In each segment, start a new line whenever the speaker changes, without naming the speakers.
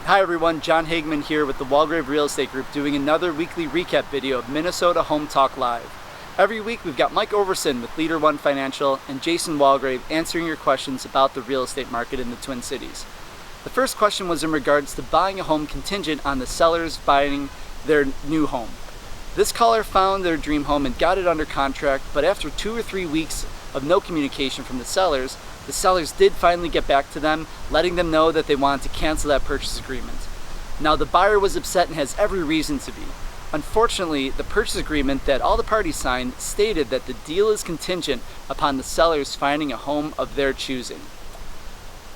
Hi everyone, John Hageman here with the Walgrave Real Estate Group doing another weekly recap video of Minnesota Home Talk Live. Every week we've got Mike Overson with Leader One Financial and Jason Walgrave answering your questions about the real estate market in the Twin Cities. The first question was in regards to buying a home contingent on the sellers buying their new home. This caller found their dream home and got it under contract, but after 2 or 3 weeks of no communication from the sellers did finally get back to them, letting them know that they wanted to cancel that purchase agreement. Now the buyer was upset and has every reason to be. Unfortunately, the purchase agreement that all the parties signed stated that the deal is contingent upon the sellers finding a home of their choosing.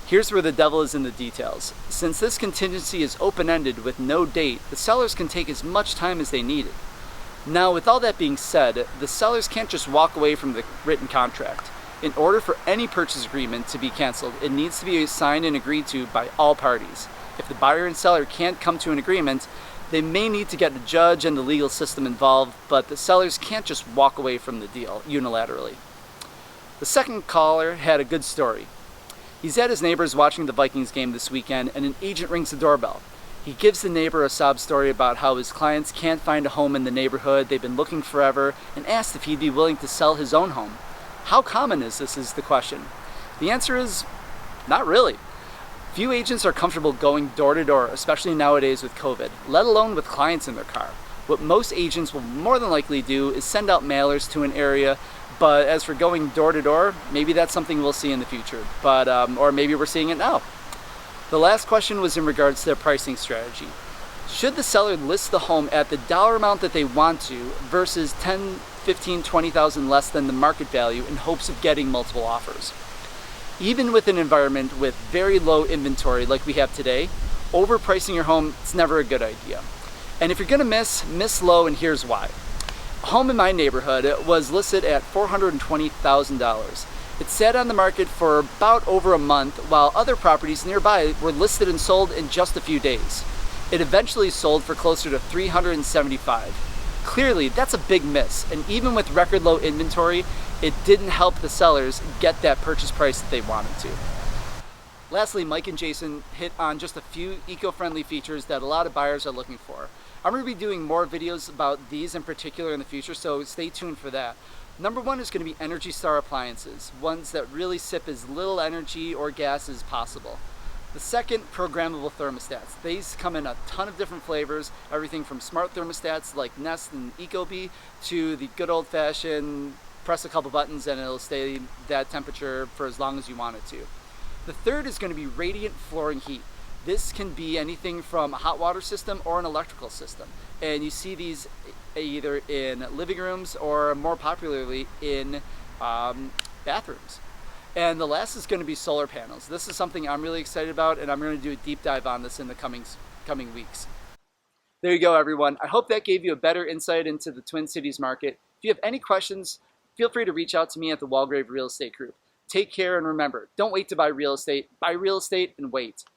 Here's where the devil is in the details. Since this contingency is open-ended with no date, the sellers can take as much time as they need it. Now, with all that being said, the sellers can't just walk away from the written contract. In order for any purchase agreement to be canceled, it needs to be signed and agreed to by all parties. If the buyer and seller can't come to an agreement, they may need to get a judge and the legal system involved, but the sellers can't just walk away from the deal unilaterally. The second caller had a good story. He's at his neighbor's watching the Vikings game this weekend, and an agent rings the doorbell. He gives the neighbor a sob story about how his clients can't find a home in the neighborhood, they've been looking forever, and asks if he'd be willing to sell his own home. How common is this is the question. The answer is not really. Few agents are comfortable going door to door, especially nowadays with COVID, let alone with clients in their car. What most agents will more than likely do is send out mailers to an area, but as for going door to door, maybe that's something we'll see in the future, or maybe we're seeing it now. The last question was in regards to their pricing strategy. Should the seller list the home at the dollar amount that they want to versus 10, 15, 20,000 less than the market value in hopes of getting multiple offers? Even with an environment with very low inventory like we have today, overpricing your home is never a good idea. And if you're gonna miss low, and here's why. A home in my neighborhood was listed at $420,000. It sat on the market for about over a month while other properties nearby were listed and sold in just a few days. It eventually sold for closer to $375,000. Clearly, that's a big miss, and even with record low inventory, it didn't help the sellers get that purchase price that they wanted to. Lastly, Mike and Jason hit on just a few eco-friendly features that a lot of buyers are looking for. I'm going to be doing more videos about these in particular in the future, so stay tuned for that. Number one is going to be Energy Star appliances, ones that really sip as little energy or gas as possible. The second, programmable thermostats. These come in a ton of different flavors, everything from smart thermostats like Nest and Ecobee to the good old-fashioned press a couple buttons and it'll stay that temperature for as long as you want it to. The third is going to be radiant flooring heat. This can be anything from a hot water system or an electrical system. And you see these either in living rooms or more popularly in bathrooms. And the last is going to be solar panels. This is something I'm really excited about, and I'm going to do a deep dive on this in the coming weeks. There you go, everyone. I hope that gave you a better insight into the Twin Cities market. If you have any questions, feel free to reach out to me at the Walgrave Real Estate Group. Take care, and remember, don't wait to buy real estate and wait.